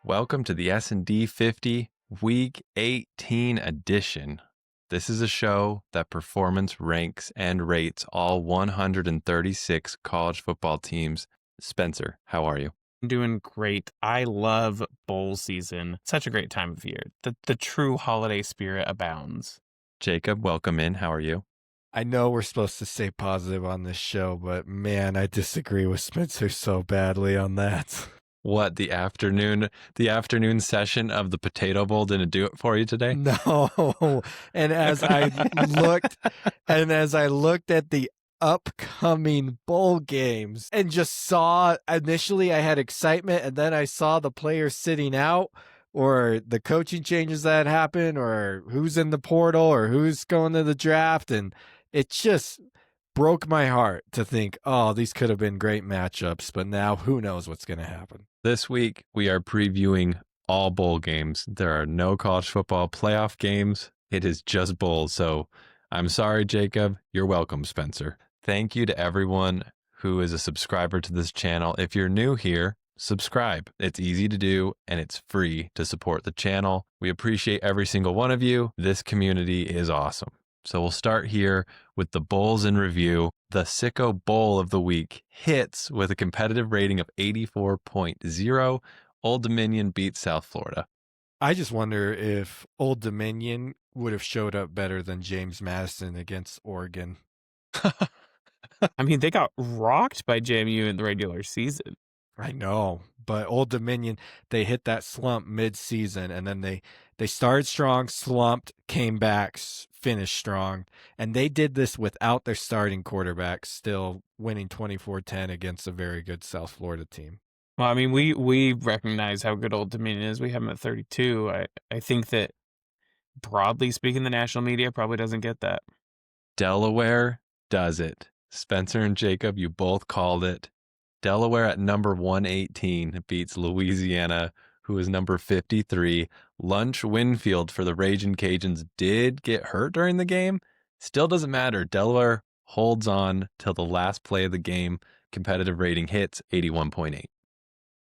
Welcome to the S&D 50 Week 18 edition. This is a show that performance ranks and rates all 136 college football teams. Spencer, how are you? I'm doing great. I love bowl season. Such a great time of year. The true holiday spirit abounds. Jacob, welcome in. How are you? I know we're supposed to stay positive on this show, but man, I disagree with Spencer so badly on that. What, the afternoon session of the Potato Bowl didn't do it for you today? No. And as I looked at the upcoming bowl games and just saw, initially I had excitement, and then I saw the players sitting out or the coaching changes that happened or who's in the portal or who's going to the draft, and it just broke my heart to think, oh, these could have been great matchups, but now who knows what's going to happen. This week, we are previewing all bowl games. There are no college football playoff games. It is just bowls. So I'm sorry, Jacob. You're welcome, Spencer. Thank you to everyone who is a subscriber to this channel. If you're new here, subscribe. It's easy to do, and it's free to support the channel. We appreciate every single one of you. This community is awesome. So we'll start here with the bowls in review. The Sicko Bowl of the week hits with a competitive rating of 84.0. Old Dominion beats South Florida. I just wonder if Old Dominion would have showed up better than James Madison against Oregon. I mean, they got rocked by JMU in the regular season. I know, but Old Dominion, they hit that slump mid-season, and then they started strong, slumped, came back, finished strong, and they did this without their starting quarterback, still winning 24-10 against a very good South Florida team. Well, I mean, we recognize how good Old Dominion is. We have them at 32. I think that, broadly speaking, the national media probably doesn't get that. Delaware does it. Spencer and Jacob, you both called it. Delaware at number 118 beats Louisiana, who is number 53. Lunch Winfield for the Ragin' Cajuns did get hurt during the game. Still doesn't matter. Delaware holds on till the last play of the game. Competitive rating hits 81.8.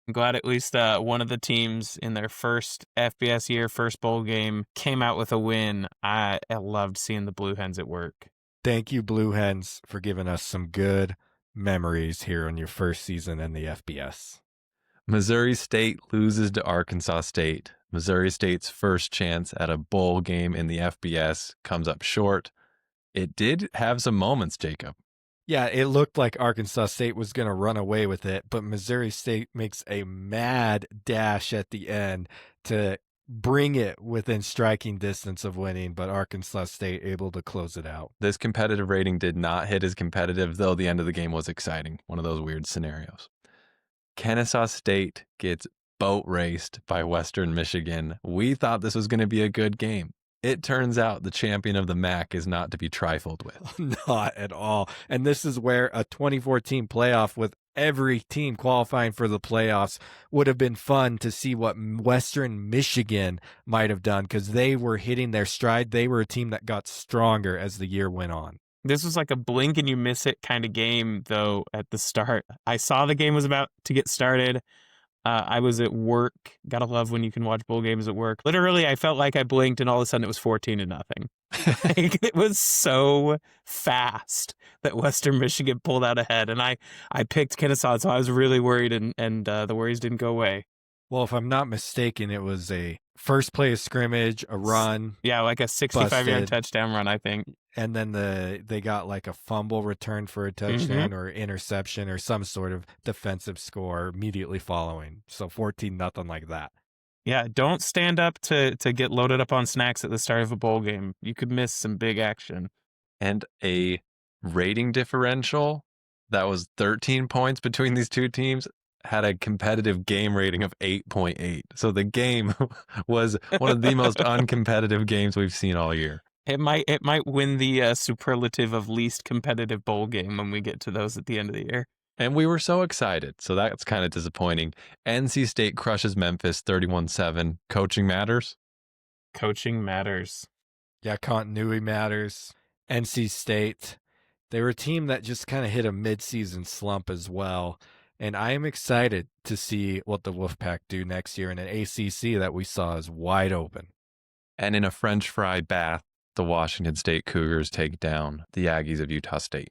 I'm glad at least one of the teams in their first FBS year, first bowl game, came out with a win. I loved seeing the Blue Hens at work. Thank you, Blue Hens, for giving us some good memories here on your first season in the FBS. Missouri State loses to Arkansas State. Missouri State's first chance at a bowl game in the FBS comes up short. It did have some moments, Jacob. Yeah, it looked like Arkansas State was going to run away with it, but Missouri State makes a mad dash at the end to bring it within striking distance of winning, but Arkansas State able to close it out. This competitive rating did not hit as competitive, though the end of the game was exciting. One of those weird scenarios. Kennesaw State gets boat raced by Western Michigan. We thought this was going to be a good game. It turns out the champion of the MAC is not to be trifled with. Not at all. And this is where a 2014 playoff with every team qualifying for the playoffs would have been fun to see what Western Michigan might have done, because they were hitting their stride. They were a team that got stronger as the year went on. This was like a blink and you miss it kind of game, though, at the start. I saw the game was about to get started. I was at work. Gotta love when you can watch bowl games at work. Literally, I felt like I blinked and all of a sudden it was 14-0. Like, it was so fast that Western Michigan pulled out ahead. And I picked Kennesaw, so I was really worried, and the worries didn't go away. Well, if I'm not mistaken, it was a first play of scrimmage, a run. Yeah, like a 65-yard touchdown run, I think. And then they got like a fumble return for a touchdown or interception or some sort of defensive score immediately following. So 14-0 like that. Yeah, don't stand up to get loaded up on snacks at the start of a bowl game. You could miss some big action. And a rating differential that was 13 points between these two teams had a competitive game rating of 8.8. So the game was one of the most uncompetitive games we've seen all year. It might win the superlative of least competitive bowl game when we get to those at the end of the year. And we were so excited, so that's kind of disappointing. NC State crushes Memphis 31-7. Coaching matters? Coaching matters. Yeah, continuity matters. NC State, they were a team that just kind of hit a midseason slump as well. And I am excited to see what the Wolfpack do next year in an ACC that we saw is wide open. And in a French fry bath, the Washington State Cougars take down the Aggies of Utah State.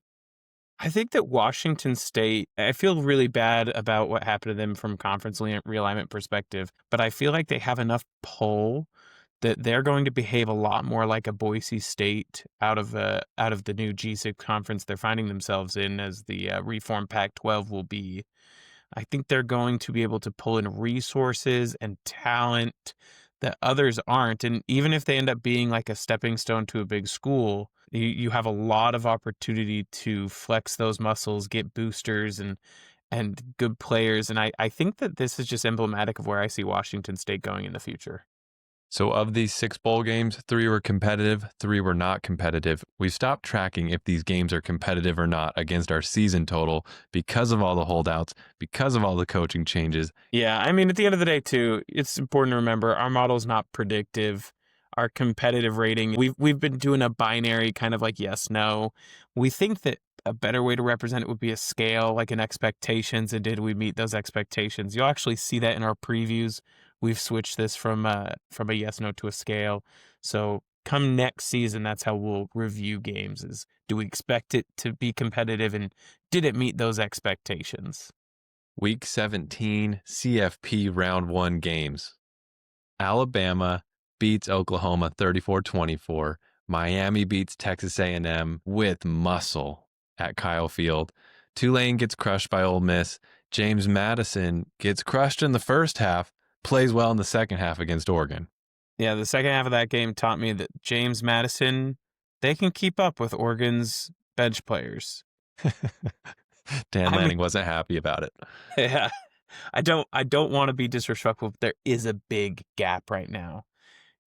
I think that Washington State, I feel really bad about what happened to them from conference realignment perspective, but I feel like they have enough pull that they're going to behave a lot more like a Boise State out of the new G6 conference they're finding themselves in, as the reformed Pac-12 will be. I think they're going to be able to pull in resources and talent that others aren't. And even if they end up being like a stepping stone to a big school, you have a lot of opportunity to flex those muscles, get boosters and good players. And I think that this is just emblematic of where I see Washington State going in the future. So, of these 6 bowl games, 3 were competitive, 3 were not competitive. We stopped tracking if these games are competitive or not against our season total because of all the holdouts, because of all the coaching changes. Yeah, I mean, at the end of the day, too, it's important to remember our model is not predictive. Our competitive rating, we've been doing a binary kind of like yes, no. We think that a better way to represent it would be a scale, like an expectations, and did we meet those expectations? You'll actually see that in our previews. We've switched this from a yes, no to a scale. So come next season, that's how we'll review games: is do we expect it to be competitive, and did it meet those expectations? Week 17 CFP Round 1 games. Alabama beats Oklahoma 34-24. Miami beats Texas A&M with muscle at Kyle Field. Tulane gets crushed by Ole Miss. James Madison gets crushed in the first half, plays well in the second half against Oregon. Yeah, the second half of that game taught me that James Madison, they can keep up with Oregon's bench players. Dan I Lanning mean, wasn't happy about it. yeah, I don't want to be disrespectful, but there is a big gap right now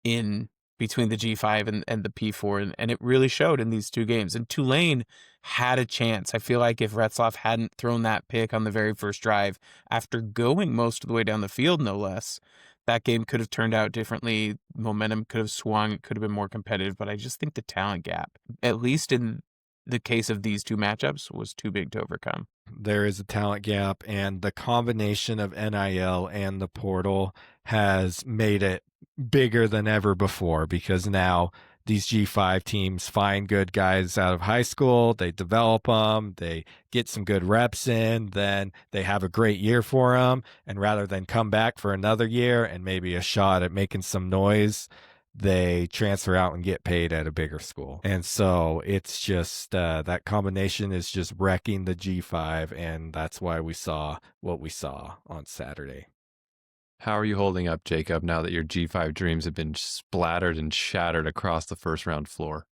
in between the G5 and the P4, and it really showed in these 2 games. And Tulane had a chance. I feel like if Retzloff hadn't thrown that pick on the very first drive, after going most of the way down the field, no less, that game could have turned out differently. Momentum could have swung. It could have been more competitive. But I just think the talent gap, at least in the case of these 2 matchups, was too big to overcome. There is a talent gap, and the combination of NIL and the portal has made it bigger than ever before, because now these G5 teams find good guys out of high school, they develop them, they get some good reps in, then they have a great year for them, and rather than come back for another year and maybe a shot at making some noise, they transfer out and get paid at a bigger school. And so it's just that combination is just wrecking the G5, and that's why we saw what we saw on Saturday. How are you holding up, Jacob, now that your G5 dreams have been splattered and shattered across the first round floor?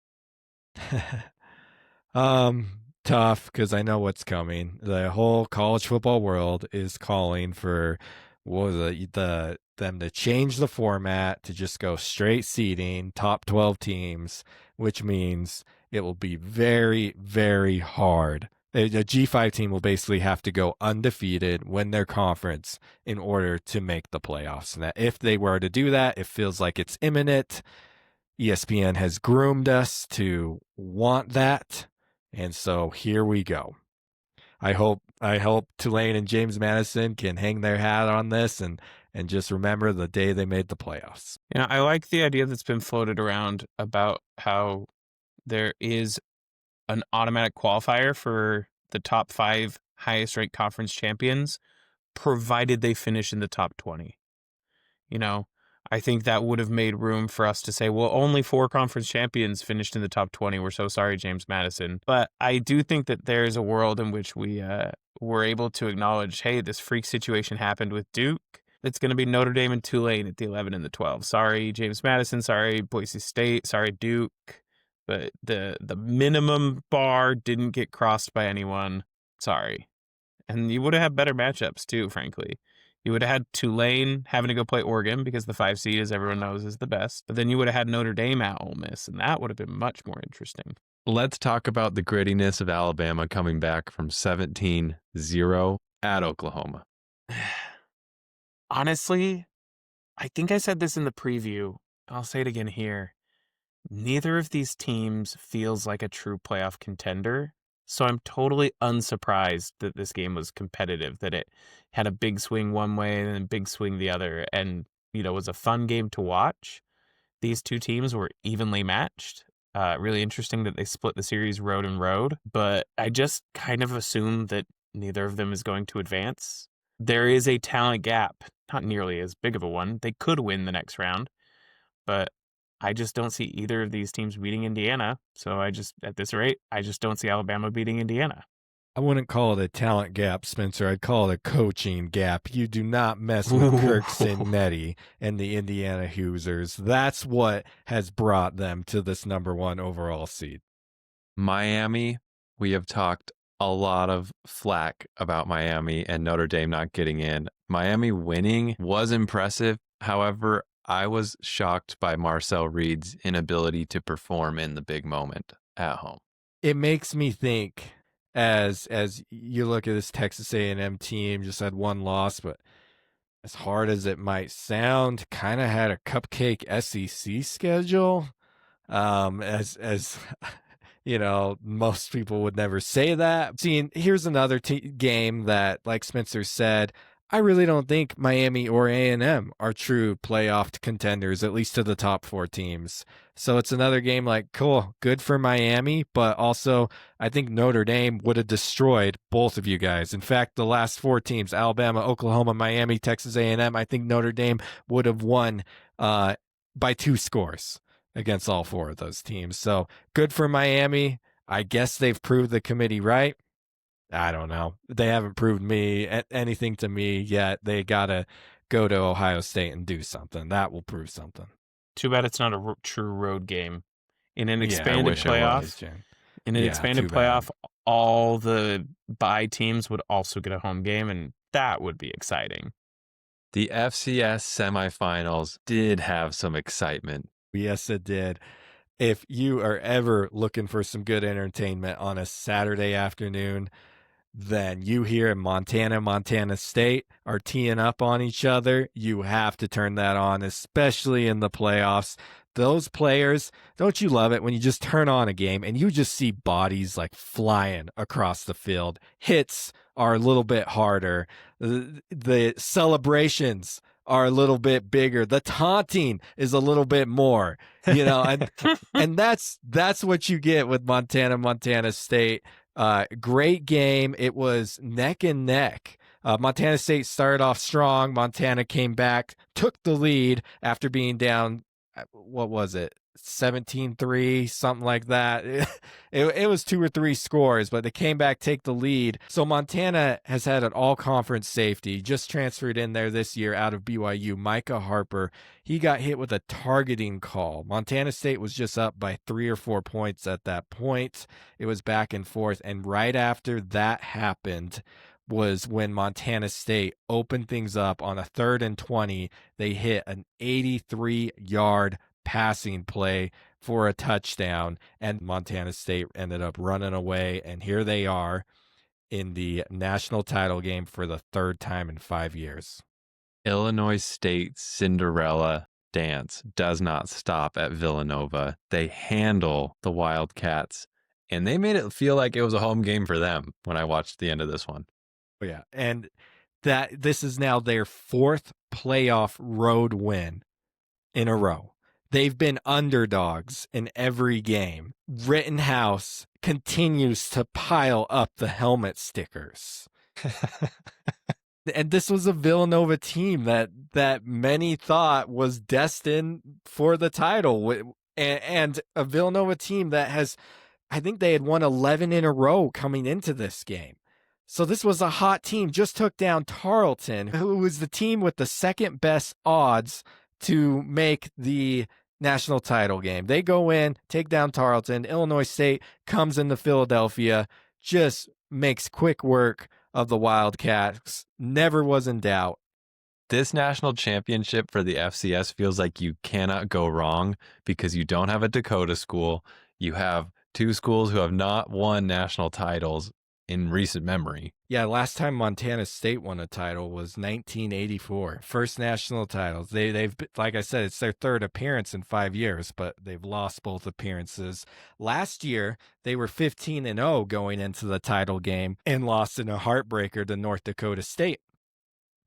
Tough, because I know what's coming. The whole college football world is calling for them to change the format to just go straight seeding, top 12 teams, which means it will be very, very hard. A G5 team will basically have to go undefeated, win their conference in order to make the playoffs. And that if they were to do that, it feels like it's imminent. ESPN has groomed us to want that. And so here we go. I hope Tulane and James Madison can hang their hat on this and just remember the day they made the playoffs. You know, I like the idea that's been floated around about how there is an automatic qualifier for the top 5 highest ranked conference champions, provided they finish in the top 20. You know, I think that would have made room for us to say, well, only 4 conference champions finished in the top 20. We're so sorry, James Madison. But I do think that there's a world in which we were able to acknowledge, hey, this freak situation happened with Duke. It's going to be Notre Dame and Tulane at the 11 and the 12. Sorry, James Madison. Sorry, Boise State. Sorry, Duke. But the minimum bar didn't get crossed by anyone. Sorry. And you would have had better matchups too, frankly. You would have had Tulane having to go play Oregon because the 5 seed, as everyone knows, is the best. But then you would have had Notre Dame at Ole Miss, and that would have been much more interesting. Let's talk about the grittiness of Alabama coming back from 17-0 at Oklahoma. Honestly, I think I said this in the preview. I'll say it again here. Neither of these teams feels like a true playoff contender. So I'm totally unsurprised that this game was competitive, that it had a big swing one way and then a big swing the other, and was a fun game to watch. These two teams were evenly matched. Really interesting that they split the series road and road, but I just kind of assume that neither of them is going to advance. There is a talent gap, not nearly as big of a one. They could win the next round, but I just don't see either of these teams beating Indiana. So at this rate, I just don't see Alabama beating Indiana. I wouldn't call it a talent gap, Spencer. I'd call it a coaching gap. You do not mess with Kirk Cincinnati and the Indiana Hoosiers. That's what has brought them to this number 1 overall seed. Miami, we have talked a lot of flack about Miami and Notre Dame not getting in. Miami winning was impressive. However, I was shocked by Marcel Reed's inability to perform in the big moment at home. It makes me think, as you look at this Texas A&M team, just had one loss, but as hard as it might sound, kind of had a cupcake SEC schedule. As most people would never say that. Here's another game that, like Spencer said, I really don't think Miami or A&M are true playoff contenders, at least to the top 4 teams. So it's another game like, cool, good for Miami, but also I think Notre Dame would have destroyed both of you guys. In fact, the last 4 teams, Alabama, Oklahoma, Miami, Texas A&M, I think Notre Dame would have won by 2 scores against all 4 of those teams. So good for Miami. I guess they've proved the committee right. I don't know. They haven't proved anything to me yet. They got to go to Ohio State and do something. That will prove something. Too bad it's not a true road game. In an expanded playoff, all the bye teams would also get a home game, and that would be exciting. The FCS semifinals did have some excitement. Yes, it did. If you are ever looking for some good entertainment on a Saturday afternoon, then you hear Montana State are teeing up on each other. You have to turn that on, especially in the playoffs. Those players, don't you love it when you just turn on a game and you just see bodies like flying across the field? Hits are a little bit harder. The celebrations are a little bit bigger. The taunting is a little bit more, and that's what you get with Montana State. Great game. It was neck and neck. Montana State started off strong. Montana came back, took the lead after being down, what was it, 17-3, something like that. It was 2 or 3 scores, but they came back, take the lead. So Montana has had an all-conference safety, just transferred in there this year out of BYU, Micah Harper. He got hit with a targeting call. Montana State was just up by 3 or 4 points at that point. It was back and forth, and right after that happened was when Montana State opened things up on a 3rd and 20. They hit an 83-yard passing play for a touchdown, and Montana State ended up running away, and here they are in the national title game for the 3rd time in 5 years. Illinois State's Cinderella dance does not stop at Villanova. They handle the Wildcats, and they made it feel like it was a home game for them when I watched the end of this one. Oh, yeah, and that this is now their 4th playoff road win in a row. They've been underdogs in every game. Rittenhouse continues to pile up the helmet stickers. And this was a Villanova team that many thought was destined for the title. And a Villanova team that has, I think they had won 11 in a row coming into this game. So this was a hot team, just took down Tarleton, who was the team with the 2nd best odds to make the national title game. They go in, take down Tarleton. Illinois State comes into Philadelphia, just makes quick work of the Wildcats. Never was in doubt. This national championship for the FCS feels like you cannot go wrong because you don't have a Dakota school. You have 2 schools who have not won national titles in recent memory. Yeah, last time Montana State won a title was 1984. First national titles. They've like I said, it's their third appearance in 5 years, but they've lost both appearances. Last year, they were 15-0 going into the title game and lost in a heartbreaker to North Dakota State.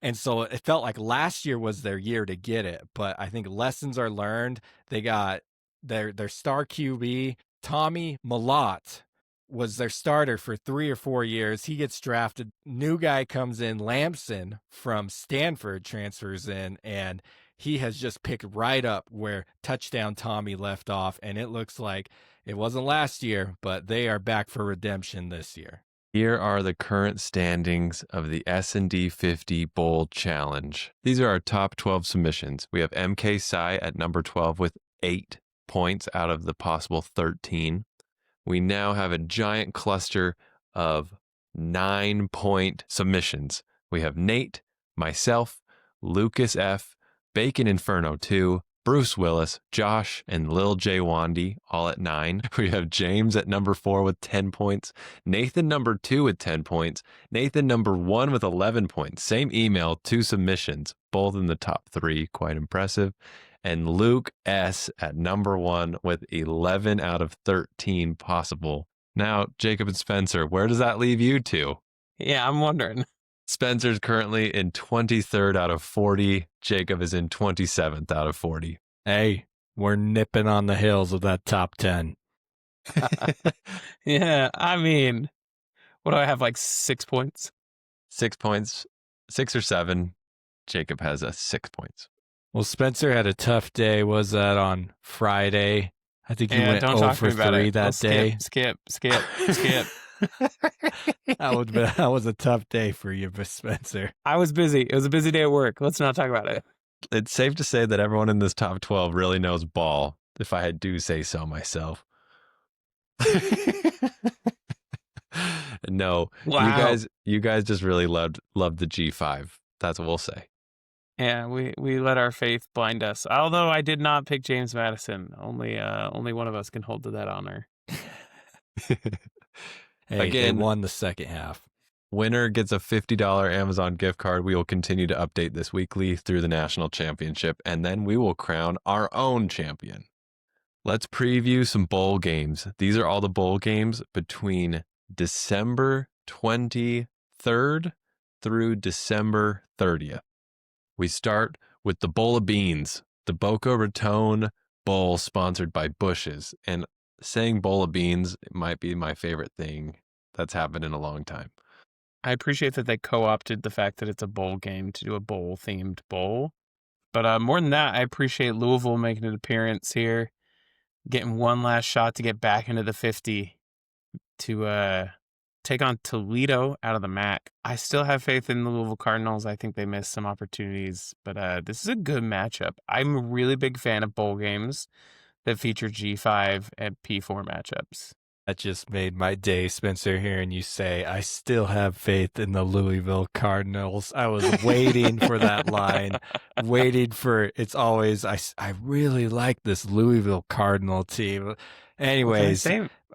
And so it felt like last year was their year to get it, but I think lessons are learned. They got their star QB, Tommy Malott, was their starter for 3 or 4 years. He gets drafted. New guy comes in, Lamson from Stanford transfers in, and he has just picked right up where touchdown Tommy left off. And it looks like it wasn't last year, but they are back for redemption this year. Here are the current standings of the S&D 50 Bowl Challenge. These are our top 12 submissions. We have MK Psy at number 12 with 8 points out of the possible 13. We now have a giant cluster of 9-point submissions. We have Nate, myself, Lucas F., Bacon Inferno 2, Bruce Willis, Josh, and Lil J. Wandy, all at 9. We have James at number 4 with 10 points. Nathan number 2 with 10 points. Nathan number 1 with 11 points. Same email, 2 submissions, both in the top 3. Quite impressive. And Luke S. at number 1 with 11 out of 13 possible. Now, Jacob and Spencer, where does that leave you two? Yeah, I'm wondering. Spencer's currently in 23rd out of 40. Jacob is in 27th out of 40. Hey, we're nipping on the heels of that top 10. Yeah, I mean, what do I have, like 6 points? 6 points, 6 or 7. Jacob has 6 points. Well, Spencer had a tough day. Was that on Friday? I think he went don't talk to 0 me for about 3 it. that Let's day. Skip. That was a tough day for you, Spencer. I was busy. It was a busy day at work. Let's not talk about it. It's safe to say that everyone in this top 12 really knows ball, if I do say so myself. No, Wow. you guys just really loved the G5. That's what we'll say. Yeah, we let our faith blind us. Although I did not pick James Madison. Only one of us can hold to that honor. Hey, Again, they won the second half. Winner gets a $50 Amazon gift card. We will continue to update this weekly through the national championship, and then we will crown our own champion. Let's preview some bowl games. These are all the bowl games between December 23rd through December 30th. We start with the Bowl of Beans, the Boca Raton Bowl sponsored by Bush's. And saying Bowl of Beans might be my favorite thing that's happened in a long time. I appreciate that they co-opted the fact that it's a bowl game to do a bowl-themed bowl. But more than that, I appreciate Louisville making an appearance here, getting one last shot to get back into the 50 to take on Toledo out of the MAC. I still have faith in the Louisville Cardinals. I think they missed some opportunities, but this is a good matchup. I'm a really big fan of bowl games that feature G5 and P4 matchups. That just made my day, Spencer, hearing you say, I still have faith in the Louisville Cardinals. I was waiting for that line, waiting for, it's always, I really like this Louisville Cardinal team. Anyways,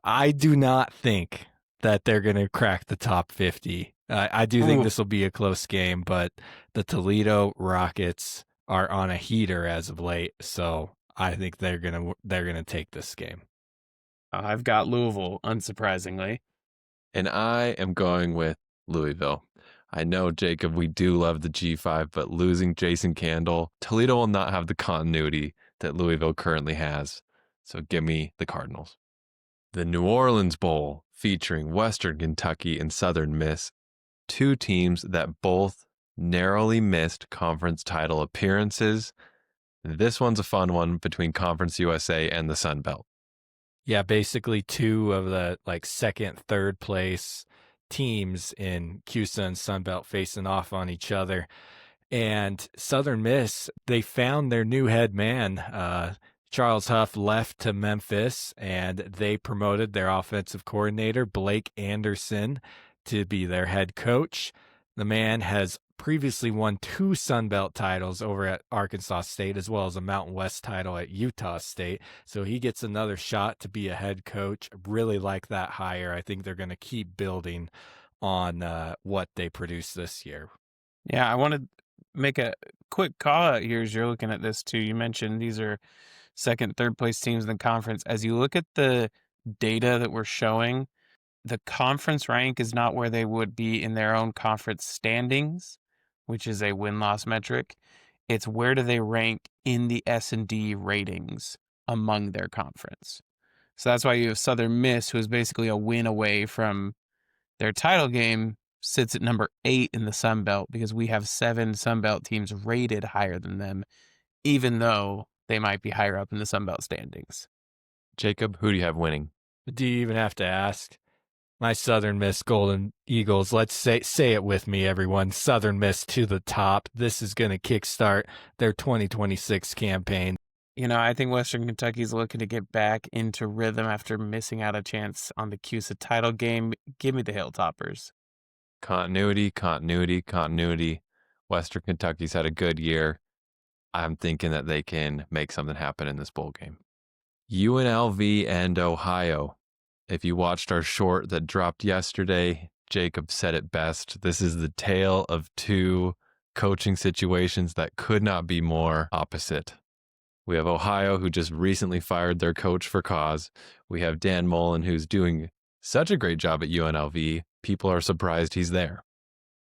I do not think that they're going to crack the top 50. I do think this will be a close game, but the Toledo Rockets are on a heater as of late, so I think they're gonna take this game. I've got Louisville, unsurprisingly. And I am going with Louisville. I know, Jacob, we do love the G5, but losing Jason Candle, Toledo will not have the continuity that Louisville currently has. So give me the Cardinals. The New Orleans Bowl, featuring Western Kentucky and Southern Miss, two teams that both narrowly missed conference title appearances. This one's a fun one between Conference USA and the Sun Belt. Yeah, basically two of the second, third place teams in CUSA and Sun Belt facing off on each other. And Southern Miss, they found their new head man. Charles Huff left to Memphis, and they promoted their offensive coordinator, Blake Anderson, to be their head coach. The man has previously won 2 Sun Belt titles over at Arkansas State, as well as a Mountain West title at Utah State. So he gets another shot to be a head coach. Really like that hire. I think they're going to keep building on what they produced this year. Yeah, I want to make a quick call out here as you're looking at this too. You mentioned these are second, third place teams in the conference. As you look at the data that we're showing, the conference rank is not where they would be in their own conference standings, which is a win-loss metric. It's where do they rank in the S&D ratings among their conference. So that's why you have Southern Miss, who is basically a win away from their title game, sits at number 8 in the Sun Belt because we have 7 Sun Belt teams rated higher than them, even though they might be higher up in the Sun Belt standings. Jacob, who do you have winning? Do you even have to ask? My Southern Miss Golden Eagles. Let's say it with me, everyone. Southern Miss to the top. This is going to kickstart their 2026 campaign. You know, I think Western Kentucky's looking to get back into rhythm after missing out a chance on the CUSA title game. Give me the Hilltoppers. Continuity, continuity, continuity. Western Kentucky's had a good year. I'm thinking that they can make something happen in this bowl game. UNLV and Ohio. If you watched our short that dropped yesterday, Jacob said it best. This is the tale of two coaching situations that could not be more opposite. We have Ohio, who just recently fired their coach for cause. We have Dan Mullen, who's doing such a great job at UNLV. People are surprised he's there.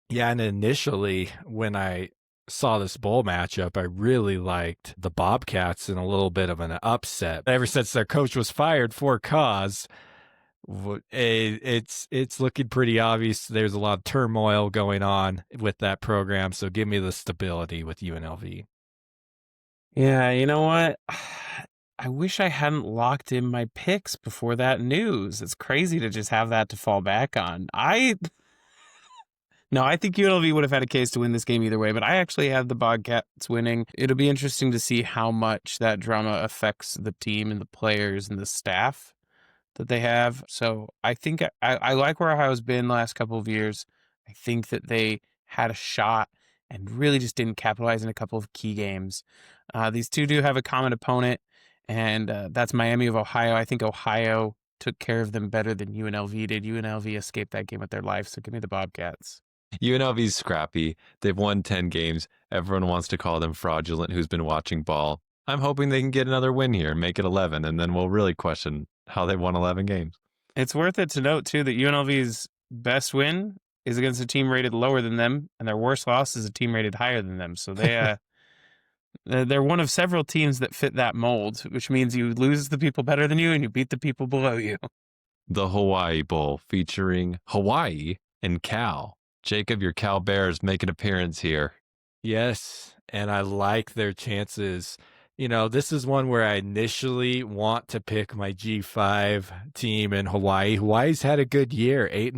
Yeah, and initially, when I saw this bowl matchup, I really liked the Bobcats in a little bit of an upset. Ever since their coach was fired for cause, it's looking pretty obvious. There's a lot of turmoil going on with that program, so give me the stability with UNLV. Yeah, you know what? I wish I hadn't locked in my picks before that news. It's crazy to just have that to fall back on. No, I think UNLV would have had a case to win this game either way, but I actually had the Bobcats winning. It'll be interesting to see how much that drama affects the team and the players and the staff that they have. So I think I like where Ohio's been the last couple of years. I think that they had a shot and really just didn't capitalize in a couple of key games. These two do have a common opponent, and that's Miami of Ohio. I think Ohio took care of them better than UNLV did. UNLV escaped that game with their life, so give me the Bobcats. UNLV's scrappy. They've won 10 games. Everyone wants to call them fraudulent who's been watching ball. I'm hoping they can get another win here and make it 11, and then we'll really question how they won 11 games. It's worth it to note, too, that UNLV's best win is against a team rated lower than them, and their worst loss is a team rated higher than them. So they're one of several teams that fit that mold, which means you lose the people better than you and you beat the people below you. The Hawaii Bowl featuring Hawaii and Cal. Jacob, your Cal Bears make an appearance here. Yes, and I like their chances. You know, this is one where I initially want to pick my G5 team in Hawaii. Hawaii's had a good year, 8-4,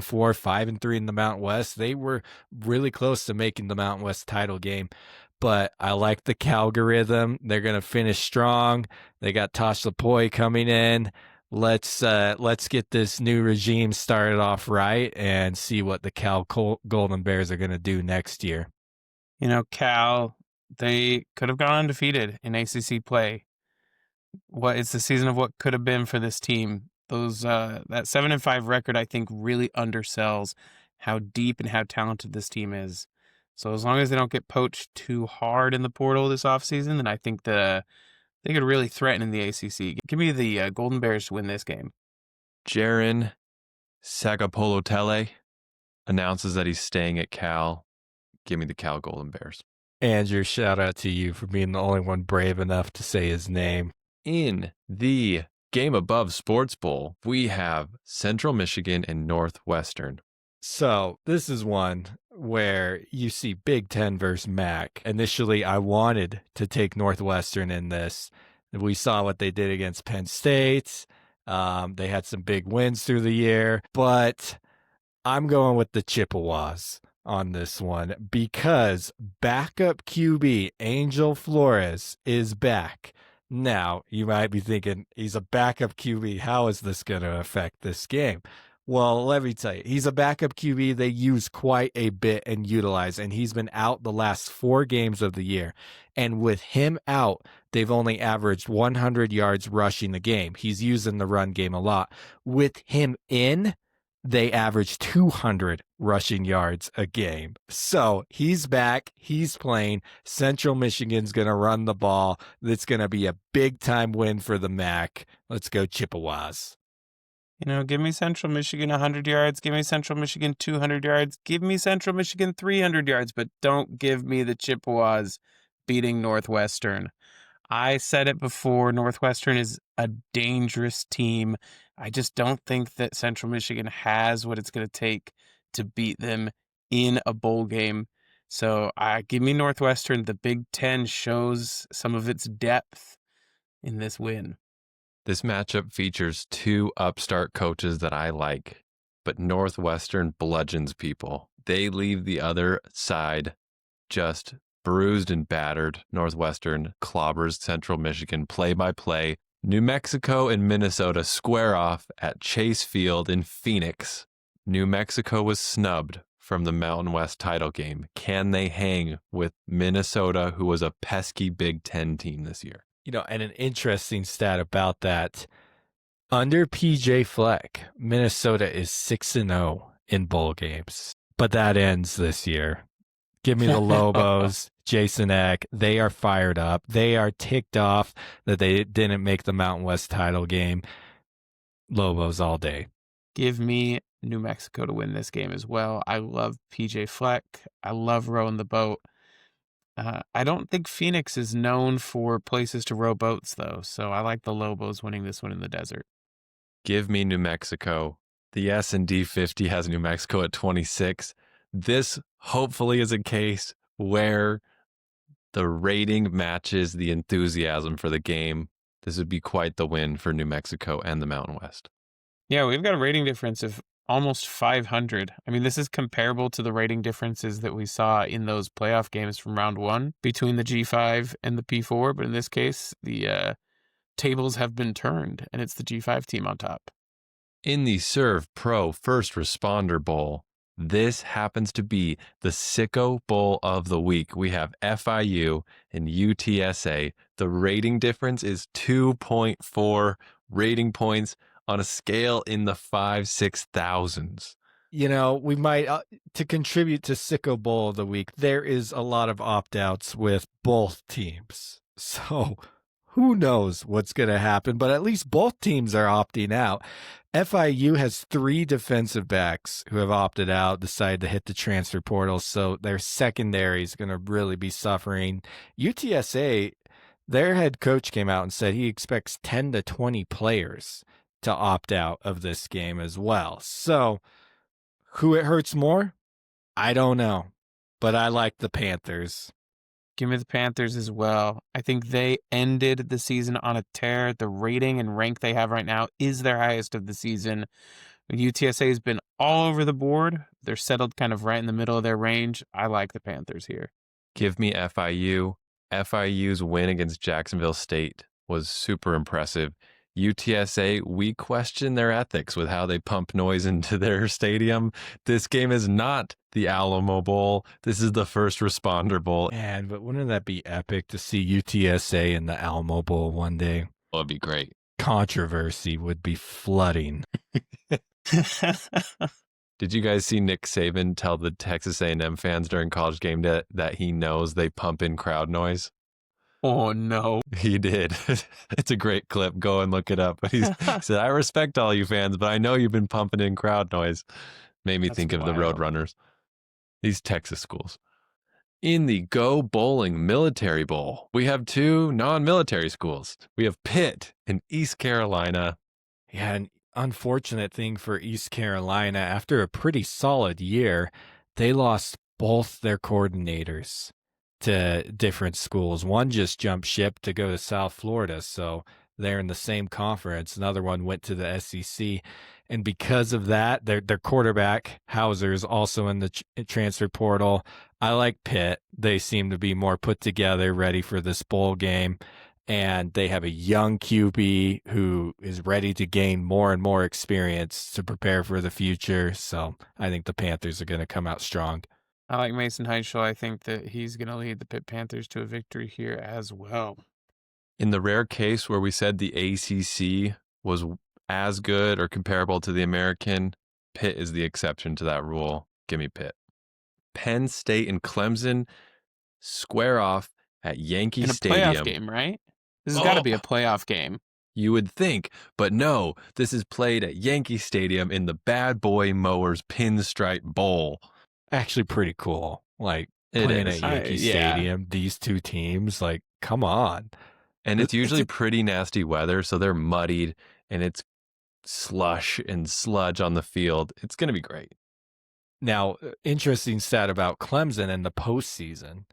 5-3 in the Mountain West. They were really close to making the Mountain West title game, but I like the Calgorithm. They're going to finish strong. They got Tosh Lapoi coming in. Let's get this new regime started off right and see what the Cal Golden Bears are going to do next year. You know, Cal, they could have gone undefeated in ACC play. It's the season of what could have been for this team. That 7-5 record, I think, really undersells how deep and how talented this team is. So as long as they don't get poached too hard in the portal this offseason, then I think they could really threaten in the ACC. Give me the Golden Bears to win this game. Jaron Sagapolotele announces that he's staying at Cal. Give me the Cal Golden Bears. Andrew, shout out to you for being the only one brave enough to say his name. In the Game Above Sports Bowl, we have Central Michigan and Northwestern. So this is one where you see Big Ten versus MAC. Initially, I wanted to take Northwestern in this. We saw what they did against Penn State. They had some big wins through the year, but I'm going with the Chippewas on this one because backup QB Angel Flores is back. Now, you might be thinking, he's a backup QB. How is this going to affect this game? Well, let me tell you, he's a backup QB they use quite a bit and utilize, and he's been out the last 4 games of the year. And with him out, they've only averaged 100 yards rushing the game. He's using the run game a lot. With him in, they average 200 rushing yards a game. So he's back. He's playing. Central Michigan's going to run the ball. It's going to be a big-time win for the MAC. Let's go Chippewas. Give me Central Michigan 100 yards. Give me Central Michigan 200 yards. Give me Central Michigan 300 yards, but don't give me the Chippewas beating Northwestern. I said it before, Northwestern is a dangerous team. I just don't think that Central Michigan has what it's going to take to beat them in a bowl game. So give me Northwestern. The Big Ten shows some of its depth in this win. This matchup features two upstart coaches that I like, but Northwestern bludgeons people. They leave the other side just bruised and battered. Northwestern clobbers Central Michigan play by play. New Mexico and Minnesota square off at Chase Field in Phoenix. New Mexico was snubbed from the Mountain West title game. Can they hang with Minnesota, who was a pesky Big Ten team this year? And an interesting stat about that, under PJ Fleck, Minnesota is 6-0 in bowl games, but that ends this year. Give me the Lobos, Jason Eck. They are fired up. They are ticked off that they didn't make the Mountain West title game. Lobos all day. Give me New Mexico to win this game as well. I love PJ Fleck. I love rowing the boat. I don't think Phoenix is known for places to row boats, though, so I like the Lobos winning this one in the desert. Give me New Mexico. The S&D 50 has New Mexico at 26. This hopefully is a case where the rating matches the enthusiasm for the game. This would be quite the win for New Mexico and the Mountain West. Yeah, we've got a rating difference of almost 500. I mean, this is comparable to the rating differences that we saw in those playoff games from round one between the G5 and the P4. But in this case, the tables have been turned, and it's the G5 team on top. In the Serve Pro First Responder Bowl, this happens to be the Sicko Bowl of the week. We have FIU and UTSA. The rating difference is 2.4 rating points on a scale in the 5,000-6,000s. We might, to contribute to Sicko Bowl of the week, there is a lot of opt-outs with both teams. So who knows what's going to happen, but at least both teams are opting out. FIU has 3 defensive backs who have opted out, decided to hit the transfer portal, so their secondary is going to really be suffering. UTSA, their head coach came out and said he expects 10 to 20 players to opt out of this game as well. So who it hurts more? I don't know, but I like the Panthers. Give me the Panthers as well. I think they ended the season on a tear. The rating and rank they have right now is their highest of the season. UTSA has been all over the board. They're settled kind of right in the middle of their range. I like the Panthers here. Give me FIU. FIU's win against Jacksonville State was super impressive. UTSA, we question their ethics with how they pump noise into their stadium. This game is not the Alamo Bowl. This is the First Responder Bowl. Man, but wouldn't that be epic to see UTSA in the Alamo Bowl one day? Well, it'd be great. Controversy would be flooding. Did you guys see Nick Saban tell the Texas A&M fans during College Game Day that he knows they pump in crowd noise? Oh, no. He did. It's a great clip. Go and look it up. He said, I respect all you fans, but I know you've been pumping in crowd noise. Made me think of the Roadrunners. These Texas schools. In the Go Bowling Military Bowl, we have 2 non-military schools. We have Pitt in East Carolina. Yeah, an unfortunate thing for East Carolina. After a pretty solid year, they lost both their coordinators to different schools. One just jumped ship to go to South Florida, so they're in the same conference. Another one went to the SEC, and because of that, their quarterback Hauser's also in the transfer portal. I like Pitt. They seem to be more put together, ready for this bowl game, and they have a young QB who is ready to gain more and more experience to prepare for the future. So I think the Panthers are going to come out strong. I like Mason Heischel. I think that he's going to lead the Pitt Panthers to a victory here as well. In the rare case where we said the ACC was as good or comparable to the American, Pitt is the exception to that rule. Give me Pitt. Penn State and Clemson square off at Yankee In a playoff Stadium. game, right? This has got to Oh, be a playoff game. you would think, but no, this is played at Yankee Stadium in the Bad Boy Mowers Pinstripe Bowl. Actually, pretty cool. Like It playing is. at Yankee Yeah. Stadium, these two teams, like, come on. And it's usually a- pretty nasty weather, so they're muddied and it's slush and sludge on the field. It's going to be great. Now, interesting stat about Clemson and the postseason,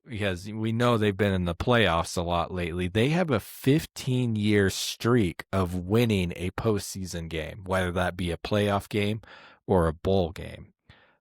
because we know they've been in the playoffs a lot lately. They have a 15-year streak of winning a postseason game, whether that be a playoff game or a bowl game.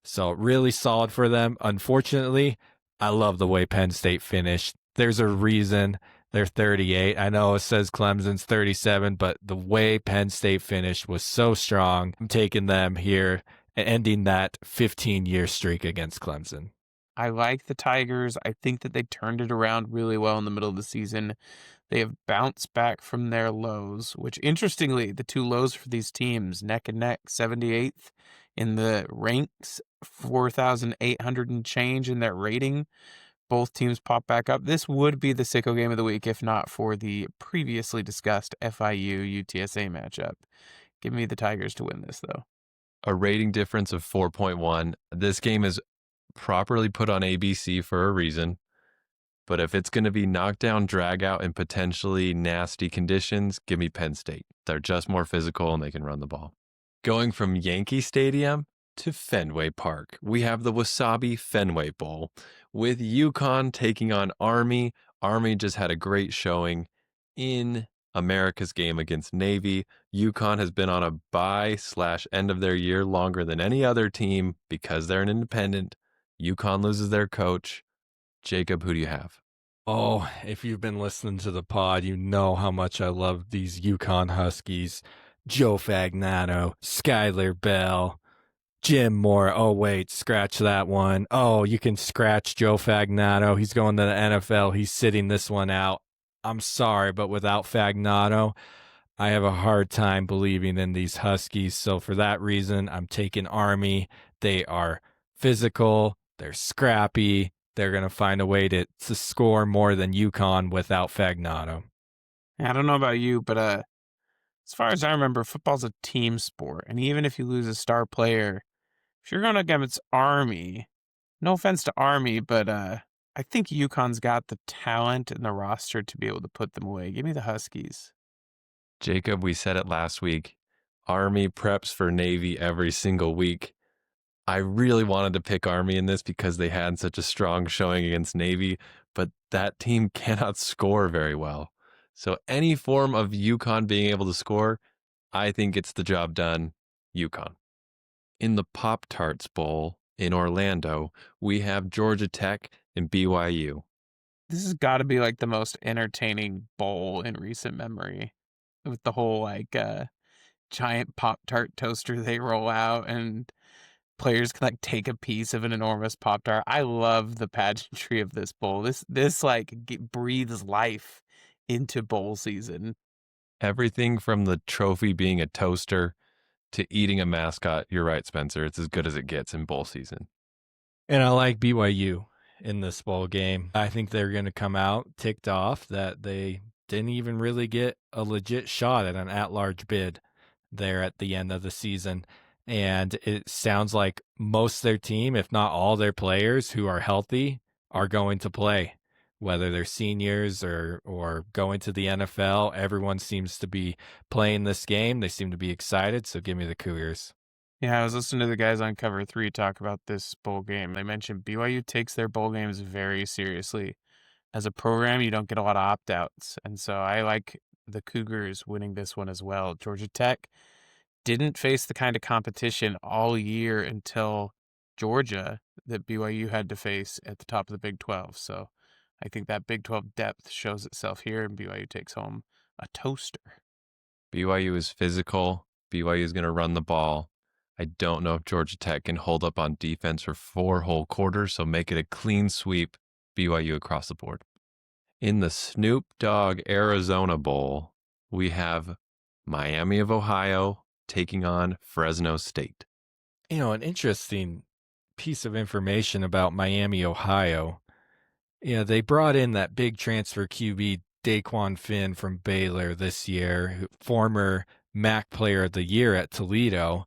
So really solid for them. Unfortunately, I love the way Penn State finished. There's a reason they're 38. I know it says Clemson's 37, but the way Penn State finished was so strong. I'm taking them here and ending that 15-year streak against Clemson. I like the Tigers. I think that they turned it around really well in the middle of the season. They have bounced back from their lows, which interestingly, the two lows for these teams, neck and neck, 78th in the ranks, 4,800 and change in their rating. Both teams pop back up. This would be the sicko game of the week if not for the previously discussed FIU-UTSA matchup. Give me the Tigers to win this, though. A rating difference of 4.1. This game is properly put on ABC for a reason. But if it's going to be knockdown, drag out, and potentially nasty conditions, give me Penn State. They're just more physical and they can run the ball. Going from Yankee Stadium to Fenway Park, we have the Wasabi Fenway Bowl with UConn taking on Army. Army just had a great showing in America's game against Navy. UConn has been on a bye/end of their year longer than any other team because they're an independent. UConn loses their coach. Jacob, who do you have? Oh, if you've been listening to the pod, you know how much I love these UConn Huskies. Joe Fagnato, Skylar Bell, Jim Moore. Oh, wait, scratch that one. Oh, you can scratch Joe Fagnato. He's going to the NFL. He's sitting this one out. I'm sorry, but without Fagnato, I have a hard time believing in these Huskies. So for that reason, I'm taking Army. They are physical. They're scrappy. They're going to find a way to score more than UConn without Fagnato. I don't know about you, but as far as I remember, football's a team sport. And even if you lose a star player, if you're going against Army, no offense to Army, but I think UConn's got the talent and the roster to be able to put them away. Give me the Huskies. Jacob, we said it last week. Army preps for Navy every single week. I really wanted to pick Army in this because they had such a strong showing against Navy, but that team cannot score very well. So any form of UConn being able to score, I think gets the job done. UConn. In the Pop-Tarts Bowl in Orlando, we have Georgia Tech and BYU. This has got to be like the most entertaining bowl in recent memory, with the whole giant Pop-Tart toaster they roll out and players can like take a piece of an enormous Pop-Tart. I love the pageantry of this bowl. This breathes life into bowl season. Everything from the trophy being a toaster to eating a mascot. You're right, Spencer. It's as good as it gets in bowl season. And I like BYU in this bowl game. I think they're going to come out ticked off that they didn't even really get a legit shot at an at-large bid there at the end of the season. And it sounds like most of their team, if not all their players who are healthy, are going to play. Whether they're seniors or going to the NFL, everyone seems to be playing this game. They seem to be excited, so give me the Cougars. Yeah, I was listening to the guys on Cover 3 talk about this bowl game. They mentioned BYU takes their bowl games very seriously. As a program, you don't get a lot of opt-outs, and so I like the Cougars winning this one as well. Georgia Tech didn't face the kind of competition all year until Georgia that BYU had to face at the top of the Big 12. So I think that Big 12 depth shows itself here, and BYU takes home a toaster. BYU is physical. BYU is going to run the ball. I don't know if Georgia Tech can hold up on defense for 4 whole quarters, so make it a clean sweep, BYU across the board. In the Snoop Dogg Arizona Bowl, we have Miami of Ohio taking on Fresno State. An interesting piece of information about Miami, Ohio. They brought in that big transfer QB Daquan Finn from Baylor this year, former MAC Player of the Year at Toledo.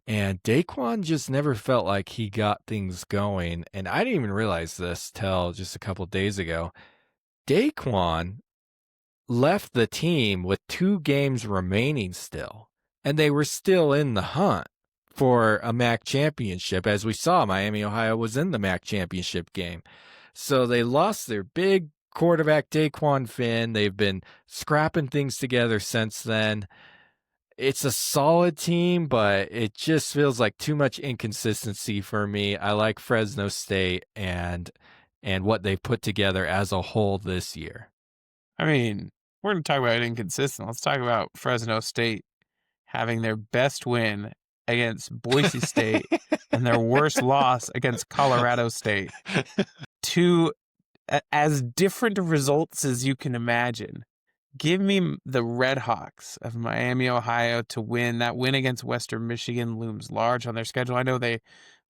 And Daquan just never felt like he got things going. And I didn't even realize this till just a couple days ago. Daquan left the team with 2 games remaining still, and they were still in the hunt for a MAC championship. As we saw, Miami, Ohio was in the MAC championship game. So they lost their big quarterback, Daquan Finn. They've been scrapping things together since then. It's a solid team, but it just feels like too much inconsistency for me. I like Fresno State and what they've put together as a whole this year. I mean, we're going to talk about inconsistent. Let's talk about Fresno State having their best win against Boise State and their worst loss against Colorado State. 2 as different results as you can imagine. Give me the Red Hawks of Miami, Ohio to win. That win against Western Michigan looms large on their schedule. I know they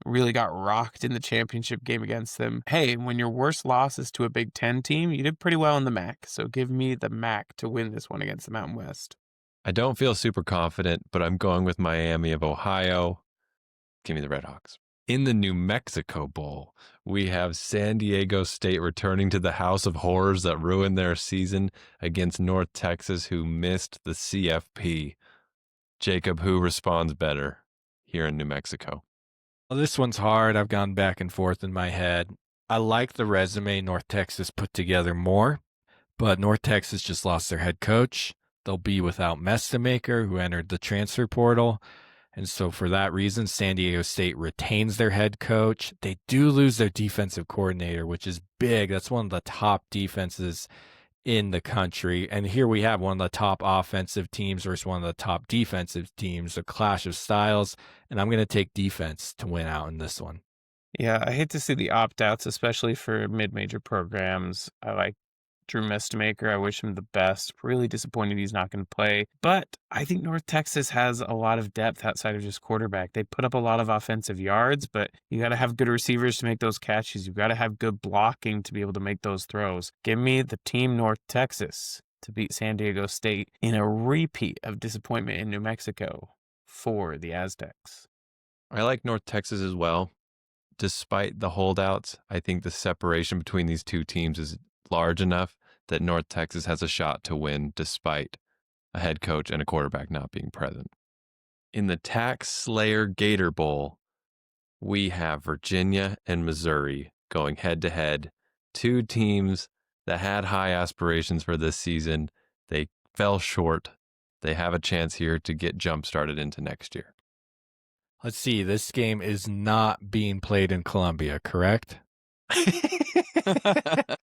really got rocked in the championship game against them. Hey, when your worst loss is to a Big Ten team, you did pretty well in the MAC. So give me the MAC to win this one against the Mountain West. I don't feel super confident, but I'm going with Miami of Ohio. Give me the Red Hawks. In the New Mexico Bowl, we have San Diego State returning to the house of horrors that ruined their season against North Texas, who missed the CFP. Jacob, who responds better here in New Mexico? Well, this one's hard. I've gone back and forth in my head. I like the resume North Texas put together more, but North Texas just lost their head coach. They'll be without Mestamaker, who entered the transfer portal. And so for that reason, San Diego State retains their head coach. They do lose their defensive coordinator, which is big. That's one of the top defenses in the country. And here we have one of the top offensive teams versus one of the top defensive teams, a clash of styles. And I'm going to take defense to win out in this one. Yeah, I hate to see the opt-outs, especially for mid-major programs. I like Drew Mestamaker. I wish him the best. Really disappointed he's not going to play. But I think North Texas has a lot of depth outside of just quarterback. They put up a lot of offensive yards, but you got to have good receivers to make those catches. You've got to have good blocking to be able to make those throws. Give me the team North Texas to beat San Diego State in a repeat of disappointment in New Mexico for the Aztecs. I like North Texas as well. Despite the holdouts, I think the separation between these two teams is large enough that North Texas has a shot to win despite a head coach and a quarterback not being present. In the Tax Slayer Gator Bowl, we have Virginia and Missouri going head to head. 2 teams that had high aspirations for this season. They fell short. They have a chance here to get jump started into next year. Let's see. This game is not being played in Columbia, correct?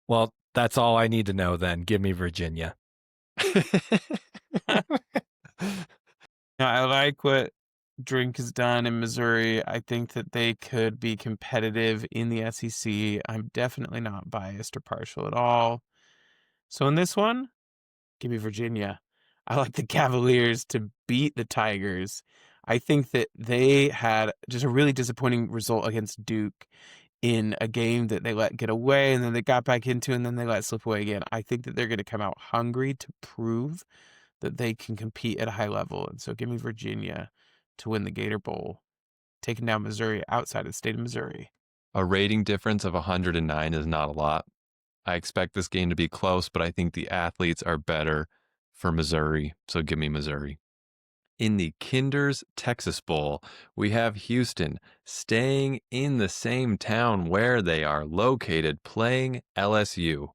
Well, that's all I need to know then. Give me Virginia. I like what Drink has done in Missouri. I think that they could be competitive in the SEC. I'm definitely not biased or partial at all. So in this one, give me Virginia. I like the Cavaliers to beat the Tigers. I think that they had just a really disappointing result against Duke in a game that they let get away and then they got back into and then they let slip away again. I think that they're going to come out hungry to prove that they can compete at a high level. And so give me Virginia to win the Gator Bowl, taking down Missouri outside of the state of Missouri. A rating difference of 109 is not a lot. I expect this game to be close, but I think the athletes are better for Missouri, so give me Missouri. In the Kinder's Texas Bowl, we have Houston staying in the same town where they are located, playing LSU,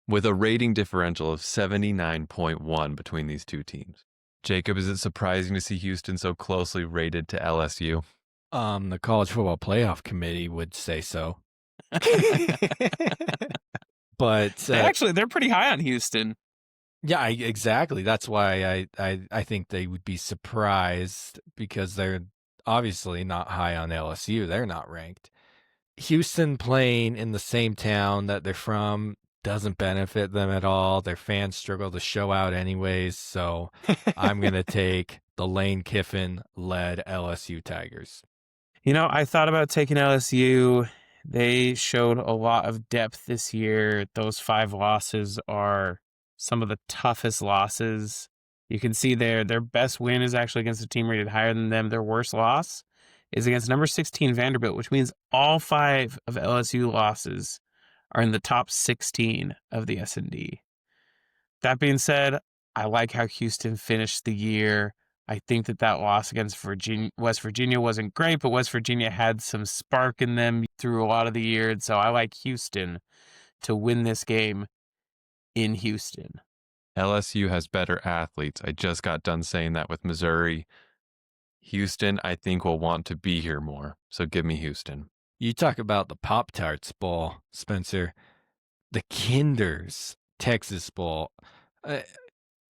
with a rating differential of 79.1 between these 2 teams. Jacob, is it surprising to see Houston so closely rated to LSU? The College Football Playoff Committee would say so. But actually, they're pretty high on Houston. Yeah, exactly. That's why I think they would be surprised because they're obviously not high on LSU. They're not ranked. Houston playing in the same town that they're from doesn't benefit them at all. Their fans struggle to show out anyways. So I'm going to take the Lane Kiffin-led LSU Tigers. I thought about taking LSU. They showed a lot of depth this year. Those 5 losses are some of the toughest losses. You can see their best win is actually against a team rated higher than them. Their worst loss is against number 16 Vanderbilt, which means all 5 of LSU losses are in the top 16 of the S&D. That being said, I like how Houston finished the year. I think that loss against West Virginia wasn't great, but West Virginia had some spark in them through a lot of the year. And so I like Houston to win this game in Houston. LSU has better athletes. I just got done saying that with Missouri. Houston, I think, will want to be here more. So give me Houston. You talk about the Pop-Tarts Bowl, Spencer. The Kinder's Texas Bowl.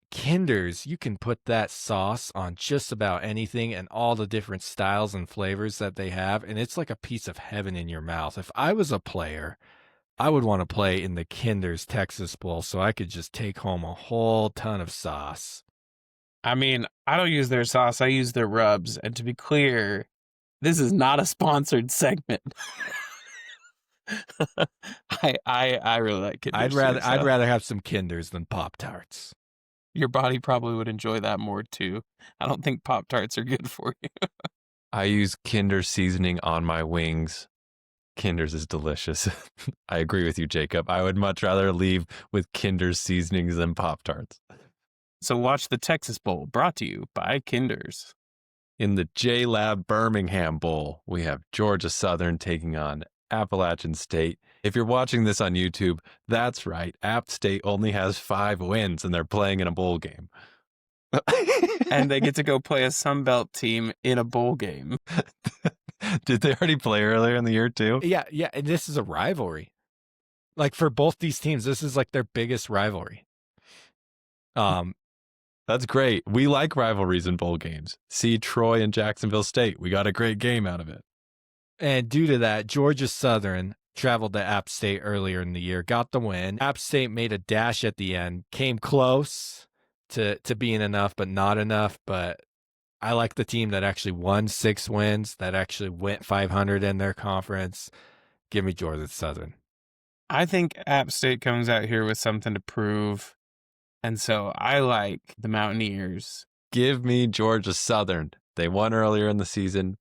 Kinder's, you can put that sauce on just about anything and all the different styles and flavors that they have, and it's like a piece of heaven in your mouth. If I was a player, I would want to play in the Kinder's Texas Bowl so I could just take home a whole ton of sauce. I mean, I don't use their sauce, I use their rubs. And to be clear, this is not a sponsored segment. I really like Kinder's. I'd rather have some Kinder's than Pop-Tarts. Your body probably would enjoy that more too. I don't think Pop-Tarts are good for you. I use Kinder seasoning on my wings. Kinder's is delicious. I agree with you, Jacob. I would much rather leave with Kinder's seasonings than Pop-Tarts. So watch the Texas Bowl, brought to you by Kinder's. In the J-Lab Birmingham Bowl, we have Georgia Southern taking on Appalachian State. If you're watching this on YouTube, that's right. App State only has 5 wins and they're playing in a bowl game. And they get to go play a Sunbelt team in a bowl game. Did they already play earlier in the year too? Yeah, and this is a rivalry. Like for both these teams, this is like their biggest rivalry. That's great. We like rivalries in bowl games. See Troy and Jacksonville State. We got a great game out of it. And due to that, Georgia Southern traveled to App State earlier in the year, got the win. App State made a dash at the end, came close to being enough, but not enough. But I like the team that actually won 6 wins, that actually went 500 in their conference. Give me Georgia Southern. I think App State comes out here with something to prove. And so I like the Mountaineers. Give me Georgia Southern. They won earlier in the season.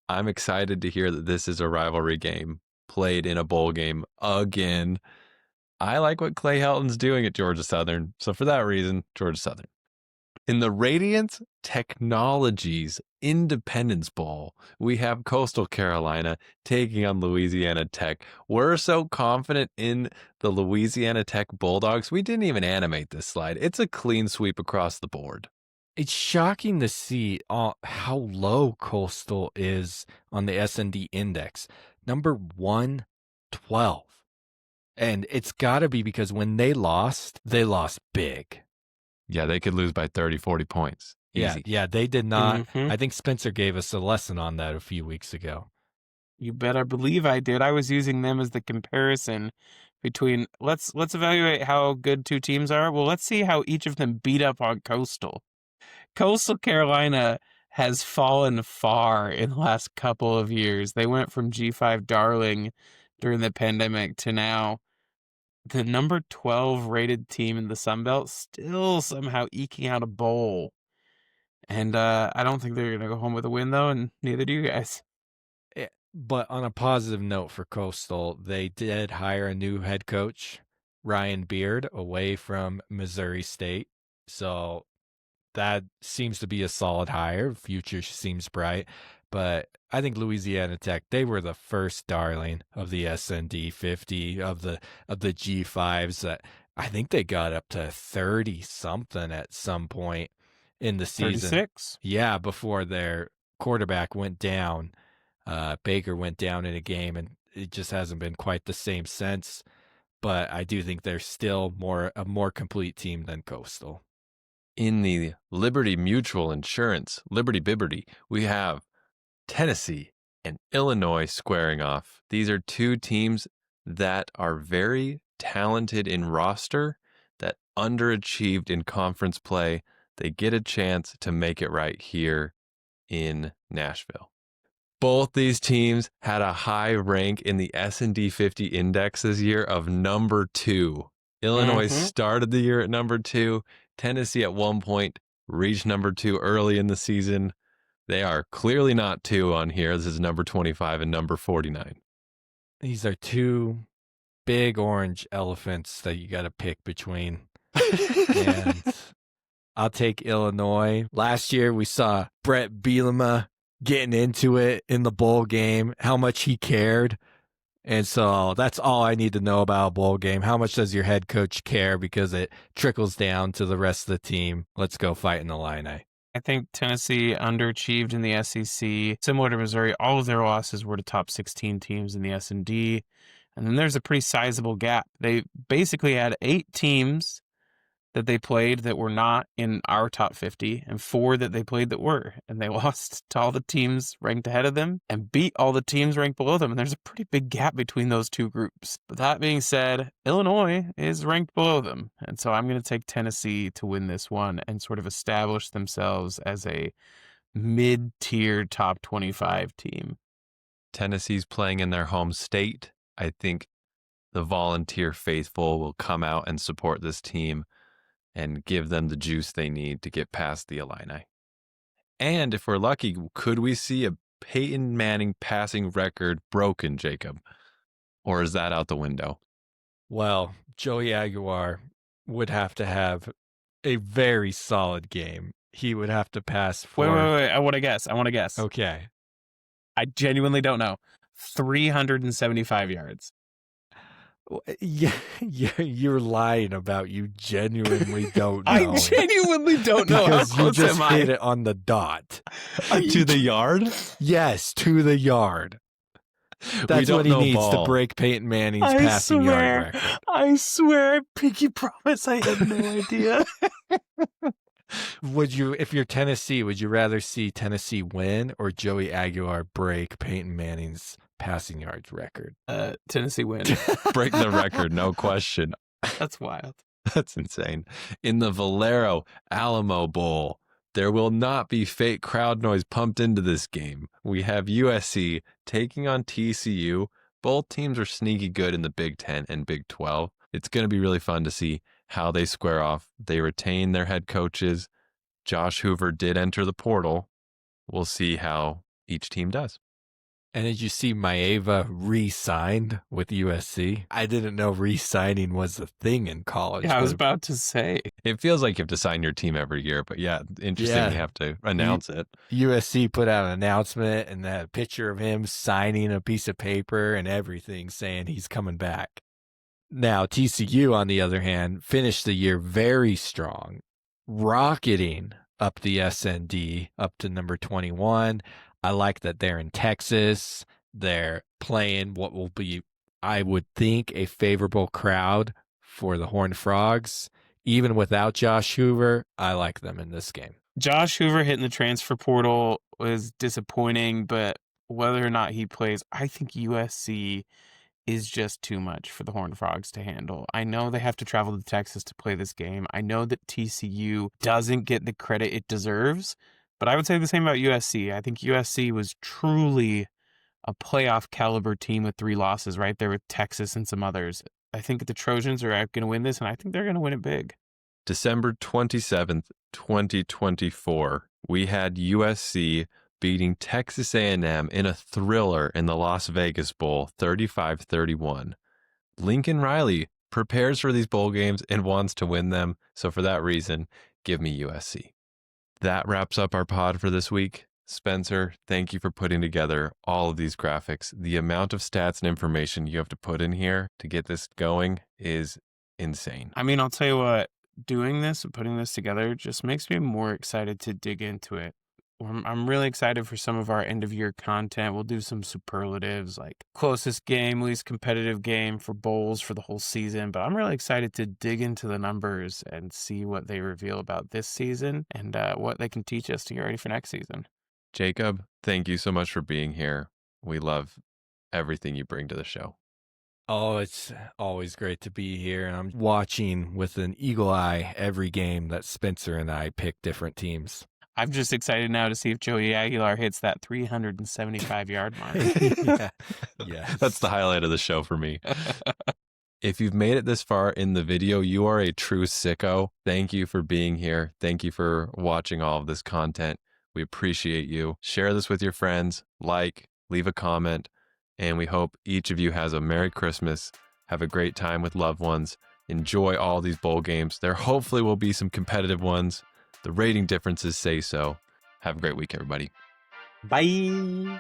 I'm excited to hear that this is a rivalry game played in a bowl game again. I like what Clay Helton's doing at Georgia Southern. So for that reason, Georgia Southern. In the Radiant Technologies Independence Bowl, we have Coastal Carolina taking on Louisiana Tech. We're so confident in the Louisiana Tech Bulldogs, we didn't even animate this slide. It's a clean sweep across the board. It's shocking to see how low Coastal is on the S&D index. Number 112. And it's got to be because when they lost big. Yeah, they could lose by 30, 40 points. Easy. Yeah, they did not. Mm-hmm. I think Spencer gave us a lesson on that a few weeks ago. You better believe I did. I was using them as the comparison between let's evaluate how good 2 teams are. Well, let's see how each of them beat up on Coastal. Coastal Carolina has fallen far in the last couple of years. They went from G5 darling during the pandemic to now the number 12 rated team in the Sun Belt, still somehow eking out a bowl. And I don't think they're going to go home with a win, though, and neither do you guys. But on a positive note for Coastal, they did hire a new head coach, Ryan Beard, away from Missouri State. So that seems to be a solid hire. Future seems bright. But I think Louisiana Tech, they were the first darling of the S&D 50, of the G5s. That I think they got up to 30-something at some point in the season. 36? Yeah, before their quarterback went down. Baker went down in a game, and it just hasn't been quite the same since. But I do think they're still a more complete team than Coastal. In the Liberty Mutual Insurance, Liberty Bibberty, we have Tennessee and Illinois squaring off. These are 2 teams that are very talented in roster, that underachieved in conference play. they get a chance to make it right here in Nashville. Both these teams had a high rank in the S&D 50 index this year of number 2. Illinois started the year at number 2. Tennessee at one point reached number 2 early in the season. They are clearly not 2 on here. This is number 25 and number 49. These are two big orange elephants that you got to pick between. And I'll take Illinois. Last year we saw Brett Bielema getting into it in the bowl game, how much he cared. And so that's all I need to know about a bowl game. How much does your head coach care? Because it trickles down to the rest of the team. Let's go fight in the Illini. I think Tennessee underachieved in the SEC. Similar to Missouri, all of their losses were to top 16 teams in the S&D. And then there's a pretty sizable gap. They basically had 8 teams that they played that were not in our top 50 and 4 that they played that were. And they lost to all the teams ranked ahead of them and beat all the teams ranked below them. And there's a pretty big gap between those two groups. But that being said, Illinois is ranked below them. And so I'm going to take Tennessee to win this one and sort of establish themselves as a mid-tier top 25 team. Tennessee's playing in their home state. I think the volunteer faithful will come out and support this team and give them the juice they need to get past the Illini. And if we're lucky, could we see a Peyton Manning passing record broken, Jacob? Or is that out the window? Well, Joey Aguilar would have to have a very solid game. He would have to pass for... Wait. I want to guess. Okay. I genuinely don't know. 375 yards. Yeah, you're lying about you genuinely don't know. I genuinely don't know. Because How you close just am I? hit it on the dot. To the yard? Yes, to the yard. That's what he needs to break Peyton Manning's passing yard record. I swear, I pinky promise I had no idea. Would you, if you're Tennessee, would you rather see Tennessee win or Joey Aguilar break Peyton Manning's passing yards record? Tennessee win. Break the record, no question. That's wild. That's insane. In the Valero Alamo Bowl, there will not be fake crowd noise pumped into this game. We have USC taking on TCU. Both teams are sneaky good in the Big 10 and Big 12. It's going to be really fun to see how they square off. They retain their head coaches. Josh Hoover did enter the portal. We'll see how each team does. And did you see Maeva re-signed with USC? I didn't know re-signing was a thing in college. Yeah, I was about to say. It feels like you have to sign your team every year, but yeah, interesting you have to announce it. USC put out an announcement and a picture of him signing a piece of paper and everything saying he's coming back. Now, TCU, on the other hand, finished the year very strong, rocketing up the SND up to number 21. I like that they're in Texas. They're playing what will be, I would think, a favorable crowd for the Horned Frogs. Even without Josh Hoover, I like them in this game. Josh Hoover hitting the transfer portal was disappointing, but whether or not he plays, I think USC is just too much for the Horned Frogs to handle. I know they have to travel to Texas to play this game. I know that TCU doesn't get the credit it deserves, but I would say the same about USC. I think USC was truly a playoff caliber team with 3 losses right there with Texas and some others. I think the Trojans are going to win this, and I think they're going to win it big. December 27th, 2024, we had USC beating Texas A&M in a thriller in the Las Vegas Bowl, 35-31. Lincoln Riley prepares for these bowl games and wants to win them, so for that reason, give me USC. That wraps up our pod for this week. Spencer, thank you for putting together all of these graphics. The amount of stats and information you have to put in here to get this going is insane. I mean, I'll tell you what, doing this and putting this together just makes me more excited to dig into it. I'm really excited for some of our end-of-year content. We'll do some superlatives like closest game, least competitive game for bowls for the whole season. But I'm really excited to dig into the numbers and see what they reveal about this season and what they can teach us to get ready for next season. Jacob, thank you so much for being here. We love everything you bring to the show. Oh, it's always great to be here. And I'm watching with an eagle eye every game that Spencer and I pick different teams. I'm just excited now to see if Joey Aguilar hits that 375-yard mark. Yeah. Yes. That's the highlight of the show for me. If you've made it this far in the video, you are a true sicko. Thank you for being here. Thank you for watching all of this content. We appreciate you. Share this with your friends, leave a comment, and we hope each of you has a Merry Christmas. Have a great time with loved ones. Enjoy all these bowl games. There hopefully will be some competitive ones. The rating differences say so. Have a great week, everybody. Bye.